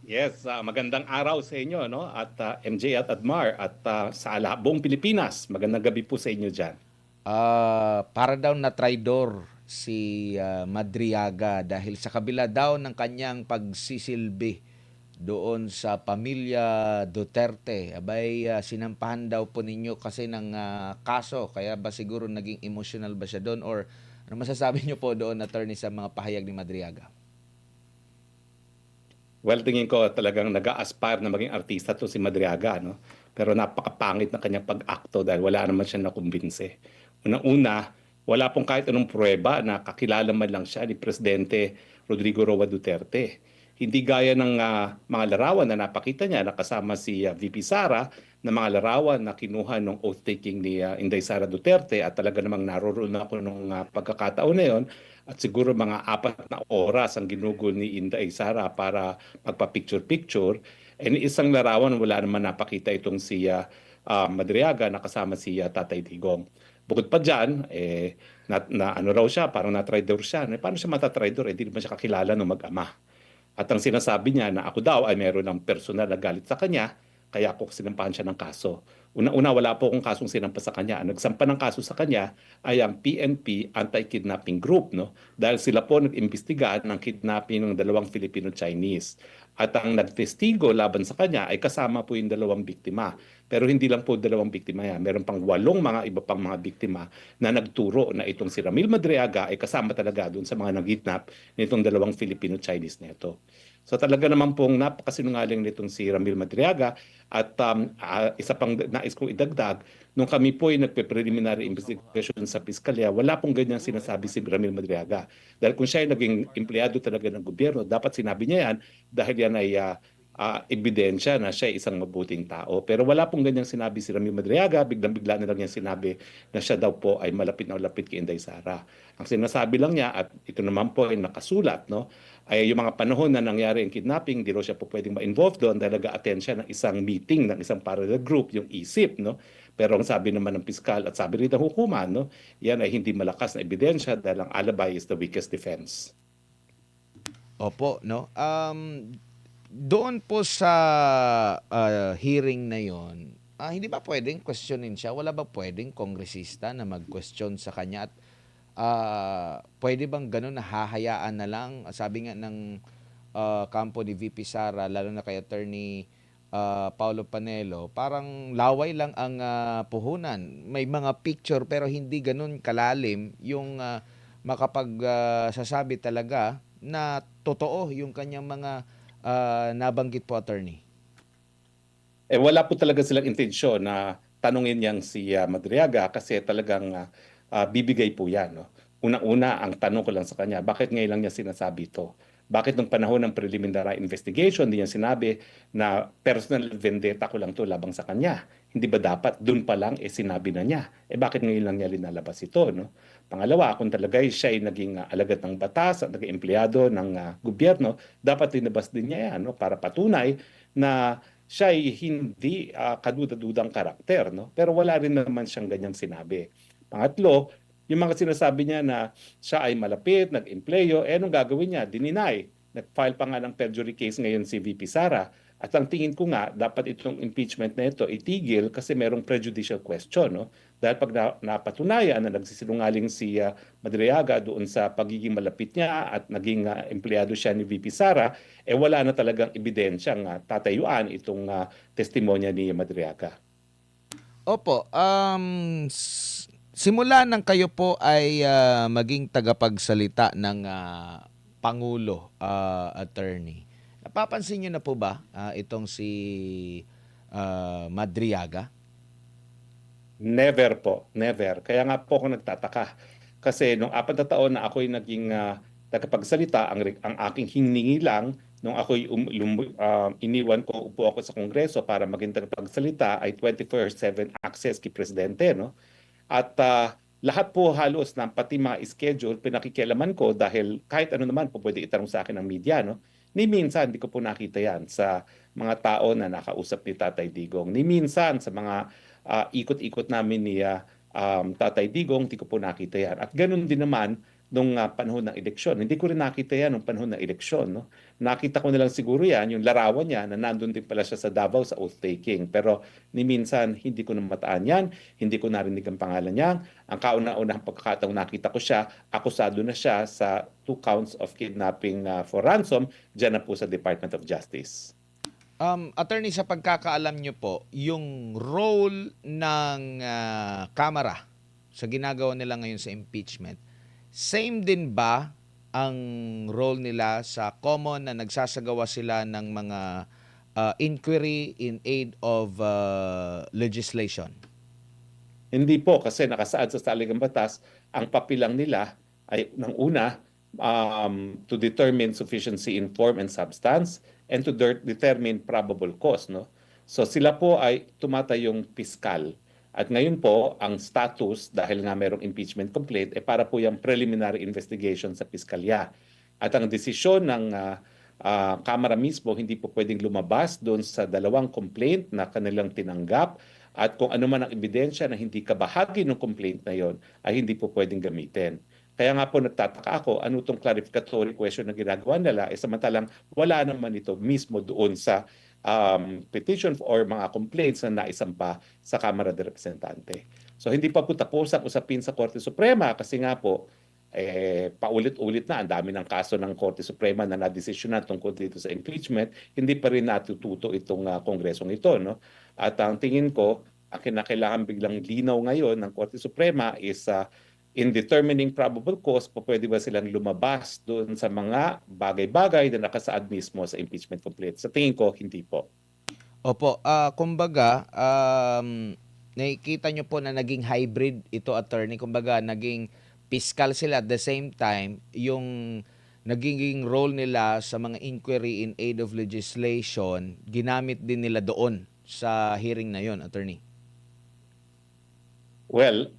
Yes, magandang araw sa inyo, no? At MJ at Admar at sa buong Pilipinas. Magandang gabi po sa inyo diyan. Para daw na traidor si Madriaga dahil sa kabila daw ng kanyang pagsisilbi doon sa pamilya Duterte. Abay, sinampahan daw po ninyo kasi ng kaso. Kaya ba siguro naging emotional ba siya doon? Or ano masasabi niyo po doon, attorney, sa mga pahayag ni Madriaga? Well, tingin ko talagang nag-a-aspire na maging artista to si Madriaga, no? Pero napakapangit na kanyang pag-akto dahil wala naman siya nakumbinse. Unang-una, wala pong kahit anong pruweba na kakilala man lang siya ni Presidente Rodrigo Roa Duterte. Hindi gaya ng mga larawan na napakita niya na kasama si VP Sara na mga larawan na kinuha ng oath-taking ni Inday Sara Duterte at talaga namang naroon ako nung pagkakataon na yon at siguro mga 4 na oras ang ginugol ni Inday Sara para magpa-picture-picture. And isang larawan wala naman napakita itong si Madriaga na kasama si Tatay Digong. Bukod pa dyan, na ano raw siya, parang na-traitor siya. Paano siya matatraitor? Hindi naman siya kakilala ng mag-ama. At ang sinasabi niya na ako daw ay meron ng personal na galit sa kanya, kaya ako sinampahan siya ng kaso. Una-una, wala po akong kasong sinampa sa kanya. Ang nagsampa ng kaso sa kanya ay ang PNP Anti-Kidnapping Group, no? Dahil sila po nag-imbestiga ng kidnapping ng dalawang Filipino-Chinese. At ang nagtestigo laban sa kanya ay kasama po yung dalawang biktima. Pero hindi lang po dalawang biktima yan. Meron pang 8 mga iba pang mga biktima na nagturo na itong si Ramil Madriaga ay kasama talaga doon sa mga nag-kidnap nitong dalawang Filipino-Chinese neto. So talaga naman pong napakasinungaling nitong si Ramil Madriaga at isa pang nais kong idagdag, nung kami po ay nagpe-preliminary investigation sa piskalya, wala pong ganyan sinasabi si Ramil Madriaga. Dahil kung siya ay naging empleyado talaga ng gobyerno, dapat sinabi niya yan dahil yan ay ebidensya na siya ay isang mabuting tao. Pero wala pong ganyang sinabi si Ramil Madriaga, biglang-bigla na lang niya sinabi na siya daw po ay malapit na malapit kay Inday Sara. Ang sinasabi lang niya, at ito naman po ay nakasulat, no, ay yung mga panahon na nangyari ang kidnapping, di raw siya po pwedeng ma-involve doon dahil nag-attend siya ng isang meeting ng isang parallel group, yung ISIP, no? Pero ang sabi naman ng piskal at sabi rin ng hukuman, no, yan ay hindi malakas na ebidensya dahil ang alibi is the weakest defense. Opo, no? Doon po sa hearing na yon, hindi ba pwedeng questionin siya? Wala ba pwedeng kongresista na mag-question sa kanya? At pwede bang ganun na hahayaan na lang? Sabi nga ng kampo ni VP Sara, lalo na kay Attorney Paulo Panelo, parang laway lang ang puhunan. May mga picture pero hindi ganun kalalim yung makapag talaga na totoo yung kanyang mga nabanggit po, attorney. Wala po talaga silang intensyon na tanungin niyang si Madriaga kasi talagang bibigay po yan. No? Una-una, ang tanong ko lang sa kanya, bakit ngayon lang niya sinasabi ito? Bakit nung panahon ng preliminary investigation, hindi niya sinabi na personal vendetta ko lang to labang sa kanya? Hindi ba dapat doon pa lang sinabi na niya? Bakit ngayon lang niya linalabas ito? No? Pangalawa, kung talaga siya ay naging alagad ng batas at naging empleyado ng gobyerno, dapat linabas din niya yan, no? Para patunay na siya ay hindi kaduda-dudang karakter, no? Pero wala rin naman siyang ganyang sinabi. Pangatlo, yung mga sinasabi niya na siya ay malapit, nag-empleyo, anong gagawin niya? Dininay. Nag-file pa nga ng perjury case ngayon si VP Sara. At ang tingin ko nga, dapat itong impeachment na ito itigil kasi merong prejudicial question. No? Dahil pag napatunayan na nagsisinungaling si Madriaga doon sa pagiging malapit niya at naging empleyado siya ni VP Sara, wala na talagang ebidensyang tatayuan itong testimonya ni Madriaga. Opo, simula nang kayo po ay maging tagapagsalita ng Pangulo, attorney, napapansin niyo na po ba itong si Madriaga? Never po, never. Kaya nga po ako nagtataka. Kasi nung 4 na taon na ako'y naging tagapagsalita, ang aking hiningi lang nung ako'y iniwan ko, upo ako sa Kongreso para maging tagapagsalita ay 24/7 access kay Presidente, no? At lahat po halos ng pati mga schedule, pinakikialaman ko dahil kahit ano naman po pwede itanong sa akin ng media, no? Ni minsan, hindi ko po nakita yan sa mga tao na nakausap ni Tatay Digong. Ni minsan, sa mga ikot-ikot namin ni Tatay Digong, hindi ko po nakita yan. At ganun din naman nung panahon ng eleksyon. Hindi ko rin nakita yan nung panahon ng eleksyon. No? Nakita ko na lang siguro yan, yung larawan niya na nandun din pala siya sa Davao sa oath-taking. Pero ni minsan, hindi ko namataan yan, hindi ko narinig ang pangalan niya. Ang kauna-unahang pagkakataong nakita ko siya, akusado na siya sa 2 counts of kidnapping for ransom, dyan na po sa Department of Justice. Attorney, sa pagkakaalam nyo po, yung role ng Kamara sa ginagawa nila ngayon sa impeachment, same din ba ang role nila sa common na nagsasagawa sila ng mga inquiry in aid of legislation? Hindi po kasi nakasaad sa saligang batas, ang papilang nila ay ng una to determine sufficiency in form and substance and to determine probable cause. No? So sila po ay tumatayong piskal. At ngayon po, ang status, dahil nga mayroong impeachment complaint, para po yung preliminary investigation sa piskalya. At ang desisyon ng Kamara mismo, hindi po pwedeng lumabas doon sa 2 complaint na kanilang tinanggap at kung ano man ang ebidensya na hindi kabahagi ng complaint na yon ay hindi po pwedeng gamitin. Kaya nga po nagtataka ako, ano itong clarificatory question na ginagawa nila, samantalang wala naman ito mismo doon sa petition or mga complaints na naisampa sa Kamara de Representante. So hindi pa po tapos ang usapin sa Korte Suprema kasi nga po, paulit-ulit na, ang dami ng kaso ng Korte Suprema na nadesisyonan tungkol dito sa impeachment, hindi pa rin natututo itong kongresong ito. No? At ang tingin ko, ang kinakailangan biglang linaw ngayon ng Korte Suprema is in determining probable cause, pwede ba silang lumabas doon sa mga bagay-bagay na nakasaad mismo sa impeachment complaint? Sa tingin ko, hindi po. Opo, kumbaga, nakikita nyo po na naging hybrid ito, attorney. Kumbaga, naging fiscal sila at the same time, yung naging role nila sa mga inquiry in aid of legislation, ginamit din nila doon sa hearing na yon, attorney. Well,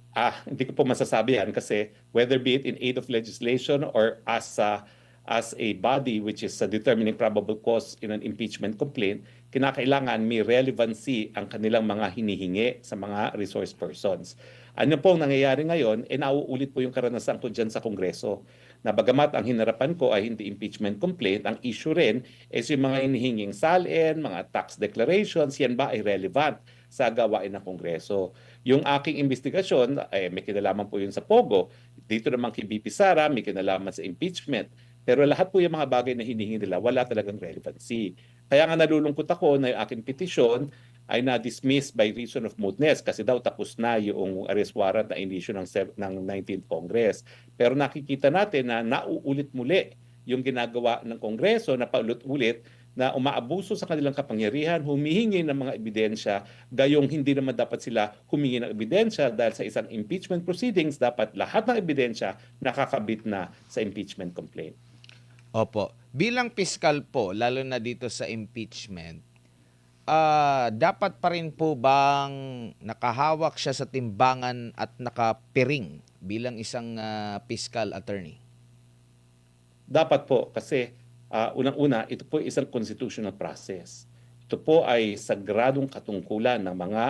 hindi ko po masasabi yan kasi whether be it in aid of legislation or as a body which is determining probable cause in an impeachment complaint, kinakailangan may relevancy ang kanilang mga hinihingi sa mga resource persons. Ano pong nangyayari ngayon, nauulit po yung karanasan ko dyan sa Kongreso. Na bagamat ang hinarapan ko ay hindi impeachment complaint, ang issue rin is yung mga hinihinging salin, mga tax declarations, yan ba ay relevant sa gawain ng Kongreso. Yung aking investigasyon, may kinalaman po yun sa Pogo. Dito naman kay BP Sara, may kinalaman sa impeachment. Pero lahat po yung mga bagay na hinihingi nila, wala talagang relevancy. Kaya nga nalulungkot ako na yung aking petisyon ay na-dismiss by reason of mootness kasi daw tapos na yung arrest warrant na inisyu ng 19th Congress. Pero nakikita natin na nauulit muli yung ginagawa ng Kongreso na paulit-ulit na umaabuso sa kanilang kapangyarihan, humihingi ng mga ebidensya, gayong hindi naman dapat sila humingi ng ebidensya dahil sa isang impeachment proceedings, dapat lahat ng ebidensya nakakabit na sa impeachment complaint. Opo. Bilang piskal po, lalo na dito sa impeachment, dapat pa rin po bang nakahawak siya sa timbangan at nakapiring bilang isang piskal, attorney? Dapat po kasi unang-una, ito po isang constitutional process. Ito po ay sagradong katungkulan ng mga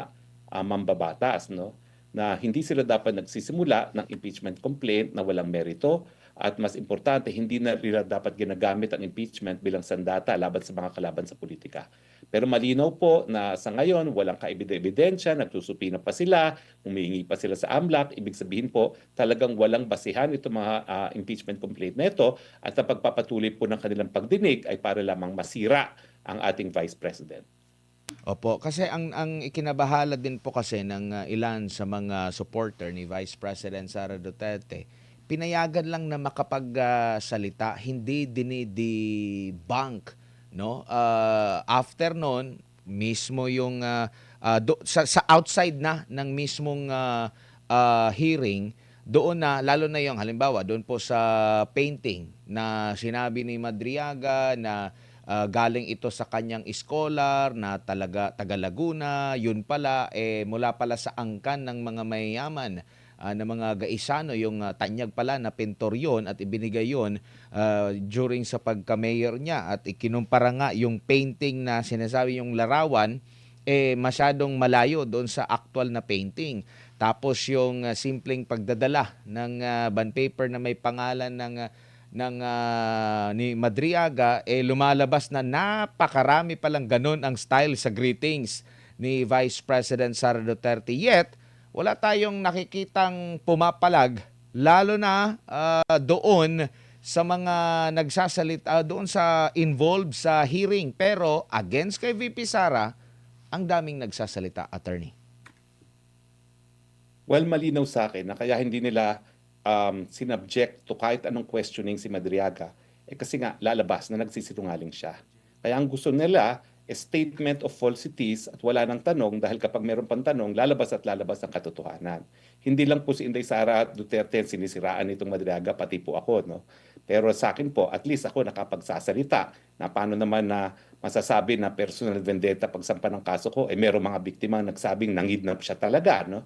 mambabatas, no? Na hindi sila dapat nagsisimula ng impeachment complaint na walang merito at mas importante, hindi na nila dapat ginagamit ang impeachment bilang sandata laban sa mga kalaban sa politika. Pero malinaw po na sa ngayon, walang kaebidensya, nagsusupina pa sila, humihingi pa sila sa AMLAC. Ibig sabihin po, talagang walang basihan itong mga impeachment complaint na ito at ang pagpapatuloy po ng kanilang pagdinig ay para lamang masira ang ating Vice President. Opo, kasi ang ikinabahala din po kasi ng ilan sa mga supporter ni Vice President Sara Duterte, pinayagan lang na makapagsalita, hindi dinidebank, no? After noon, mismo yung sa outside na ng mismong hearing, doon na lalo na yung halimbawa doon po sa painting na sinabi ni Madriaga na galing ito sa kanyang scholar na taga Laguna, yun pala mula pala sa angkan ng mga mayayaman na mga gaisano, yung tanyag pala na pintor yun at ibinigay yun during sa pagka-mayor niya at ikinumpara nga yung painting na sinasabi yung larawan masyadong malayo doon sa actual na painting. Tapos yung simpleng pagdadala ng bond paper na may pangalan ni Madriaga, lumalabas na napakarami palang ganun ang style sa greetings ni Vice President Sara Duterte. Yet, wala tayong nakikitang pumapalag, lalo na doon sa mga nagsasalita, doon sa involved sa hearing. Pero against kay VP Sara, ang daming nagsasalita, attorney. Well, malinaw sa akin na kaya hindi nila sinubject to kahit anong questioning si Madriaga, kasi nga lalabas na nagsisinungaling siya. Kaya ang gusto nila statement of falsities at wala nang tanong, dahil kapag meron pang tanong, lalabas at lalabas ang katotohanan. Hindi lang po si Inday Sara at Duterte ang sinisiraan nitong Madriaga, pati po ako, no? Pero sa akin po, at least ako nakapagsasalita na paano naman na masasabi na personal vendetta pagsampa ng kaso ko, meron mga biktima nagsabing nangidnap siya talaga, no?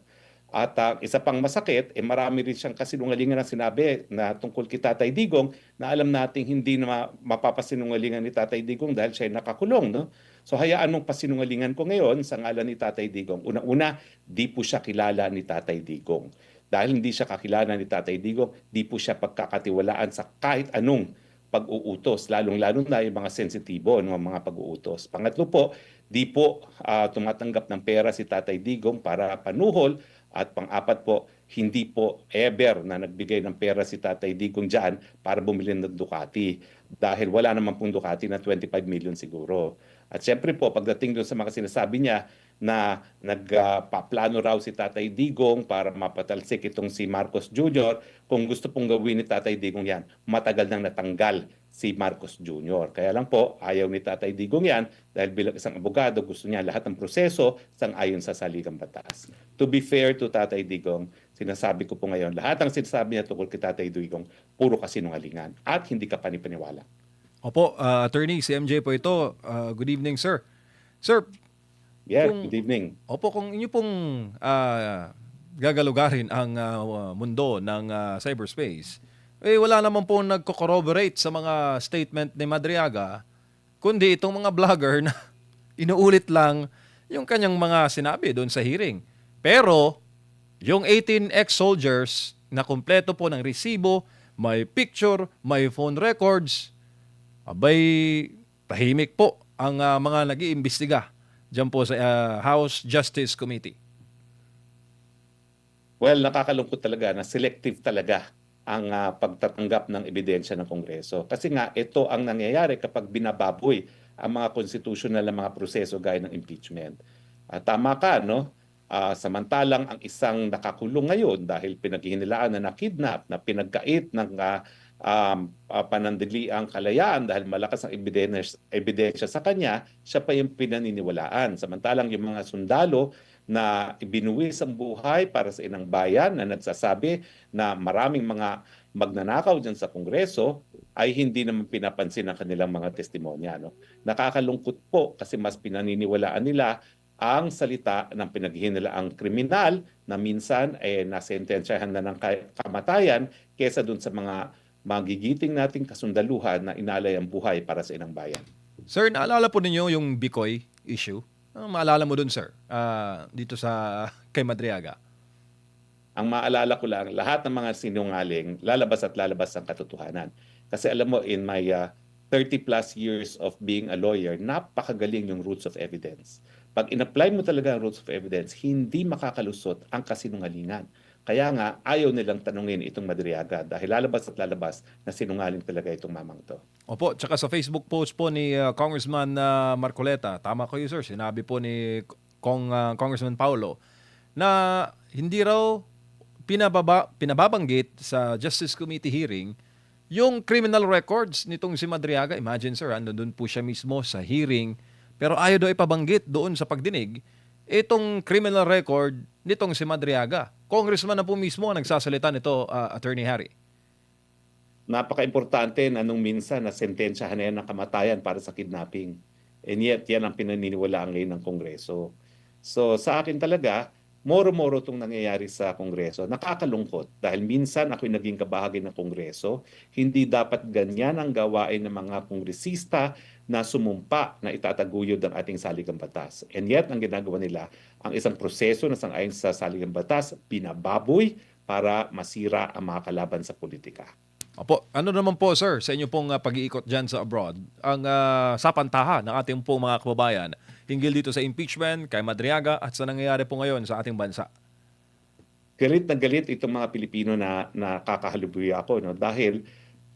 At isa pang masakit, marami rin siyang kasinungalingan na sinabi na tungkol kay Tatay Digong, na alam nating hindi na mapapasinungalingan ni Tatay Digong dahil siya ay nakakulong, no? So hayaan mong pasinungalingan ko ngayon sa ngalan ni Tatay Digong. Una-una, di po siya kilala ni Tatay Digong. Dahil hindi siya kakilala ni Tatay Digong, di po siya pagkakatiwalaan sa kahit anong pag-uutos, lalong-lalo na yung mga sensitibo ng mga pag-uutos. Pangatlo po, di po tumatanggap ng pera si Tatay Digong para panuhol. At pang-apat po, hindi po ever na nagbigay ng pera si Tatay Digong dyan para bumili ng Ducati. Dahil wala naman pong Ducati na 25 million siguro. At syempre po, pagdating doon sa mga sinasabi niya na nagpaplano raw si Tatay Digong para mapatalsik itong si Marcos Jr., kung gusto pong gawin ni Tatay Digong yan, matagal nang natanggal si Marcos Jr. Kaya lang po, ayaw ni Tatay Digong yan dahil bilang isang abogado, gusto niya lahat ng proseso sang-ayon sa saligang batas. To be fair to Tatay Digong, sinasabi ko po ngayon, lahat ng sinasabi niya tungkol kay Tatay Digong, puro kasinungalingan at hindi ka panipaniwala. Opo, attorney, si MJ po ito. Good evening, sir. Sir, Yeah, kung good evening. kung inyo pong gagalugarin ang mundo ng cyberspace, wala naman po nagko-corroborate sa mga statement ni Madriaga, kundi itong mga vlogger na inuulit lang yung kanyang mga sinabi doon sa hearing. Pero, yung 18 ex-soldiers na kumpleto po ng resibo, may picture, may phone records, abay, tahimik po ang mga nag-iimbestiga dyan po sa House Justice Committee. Well, nakakalungkot talaga na selective talaga ang pagtatanggap ng ebidensya ng Kongreso. Kasi nga, ito ang nangyayari kapag binababoy ang mga constitutional na mga proseso gaya ng impeachment. Tama ka, no? Samantalang ang isang nakakulong ngayon dahil pinaghihinilaan na nakidnap, na pinagkait ng panandaliang kalayaan dahil malakas ang ebidensya sa kanya, siya pa yung pinaniniwalaan. Samantalang yung mga sundalo na ibinuwis ang buhay para sa inang bayan na nagsasabi na maraming mga magnanakaw dyan sa Kongreso ay hindi naman pinapansin ang kanilang mga testimonya. No? Nakakalungkot po kasi mas pinaniniwalaan nila ang salita ng pinaghihinilaang kriminal na minsan nasentensyahan na ng kamatayan kesa dun sa mga magigiting nating kasundaluhan na inalay ang buhay para sa inang bayan. Sir, naalala po ninyo yung Bicoy issue? Maalala mo dun, sir, dito sa kay Madriaga? Ang maalala ko lang, lahat ng mga sinungaling, lalabas at lalabas ang katotohanan. Kasi alam mo, in my 30 plus years of being a lawyer, napakagaling yung roots of evidence. Pag in-apply mo talaga ang roots of evidence, hindi makakalusot ang kasinungalingan. Kaya nga, ayaw nilang tanungin itong Madriaga dahil lalabas at lalabas na sinungaling talaga itong mamang to. Opo, tsaka sa Facebook post po ni Congressman Marcoleta, tama kayo, sir, sinabi po ni Congressman Paulo na hindi raw pinababanggit sa Justice Committee hearing yung criminal records nitong si Madriaga. Imagine, sir, doon po siya mismo sa hearing, pero ayaw daw ipabanggit doon sa pagdinig itong criminal record nitong si Madriaga. Congressman na po mismo ang nagsasalita nito, Attorney Harry. Napaka-importante na nung minsan na sentensyahan na yan ng kamatayan para sa kidnapping. And yet, yan ang pinaniniwalaan ngayon ng Kongreso. So sa akin talaga, moro-moro itong nangyayari sa Kongreso. Nakakalungkot dahil minsan ako'y naging kabahagi ng Kongreso. Hindi dapat ganyan ang gawain ng mga kongresista na sumumpa na itataguyod ang ating saligang batas. And yet, ang ginagawa nila, ang isang proseso na sangayon sa saligang batas, binababoy para masira ang mga kalaban sa politika. Opo, ano naman po sir sa inyo pong pag-iikot dyan sa abroad, ang sapantaha ng ating pong mga kababayan hinggil dito sa impeachment kay Madriaga at sa nangyayari po ngayon sa ating bansa? Galit na galit itong mga Pilipino na nakakahalubuy ako, no? Dahil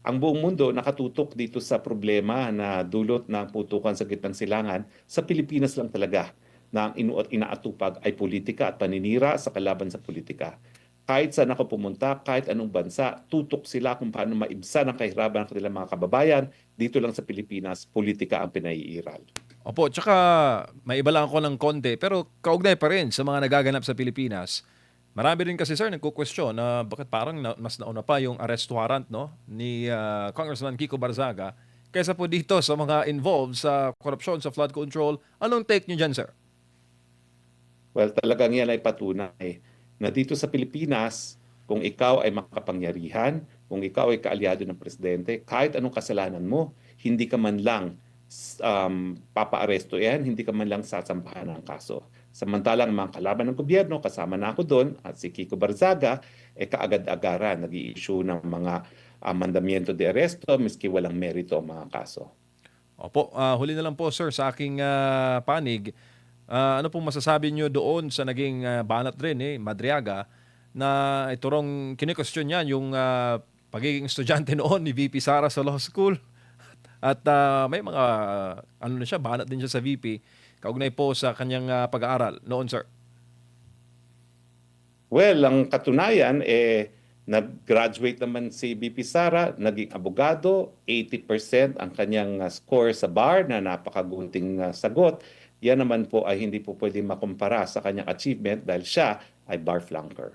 ang buong mundo nakatutok dito sa problema na dulot ng putukan sa gitnang silangan. Sa Pilipinas lang talaga na ang inaatupag ay politika at paninira sa kalaban sa politika. Kahit saan ako pumunta, kahit anong bansa, tutok sila kung paano maibsan ang kahirapan ng kanilang mga kababayan. Dito lang sa Pilipinas, politika ang pinaiiral. Opo, tsaka may iba lang ako ng konti pero kaugnay pa rin sa mga nagaganap sa Pilipinas. Marami rin kasi sir nagko-question na bakit parang mas nauna pa yung arrest warrant no ni Congressman Kiko Barzaga kaysa po dito sa mga involved sa korupsyon sa flood control. Anong take niyo diyan, sir? Well, talagang yan ay patunay na dito sa Pilipinas, kung ikaw ay makapangyarihan, kung ikaw ay kaalyado ng presidente, kahit anong kasalanan mo, hindi ka man lang papa-aresto yan, hindi ka man lang sasampahan ng kaso. Samantalang mga kalaban ng gobyerno, kasama na ako doon, at si Kiko Barzaga, kaagad-agaran nag-i-issue ng mga mandamiento de arresto, miski walang merito ang mga kaso. Opo, huli na lang po sir sa aking panig. Ano pong masasabi nyo doon sa naging banat rin Madriaga na iturong kini-question niya yung pagiging estudyante noon ni VP Sara sa law school at may mga ano na siya, banat din siya sa VP kaugnay po sa kanyang pag-aaral noon, sir. Well, ang katunayan, nag-graduate naman si VP Sara, naging abogado, 80% ang kanyang score sa bar na napakagunting sagot. Yan naman po ay hindi po pwede makumpara sa kanyang achievement dahil siya ay bar flunker.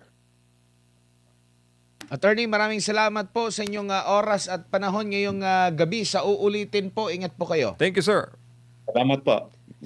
Attorney, maraming salamat po sa inyong oras at panahon ngayong gabi. Sa uulitin po, ingat po kayo. Thank you, sir. Salamat po.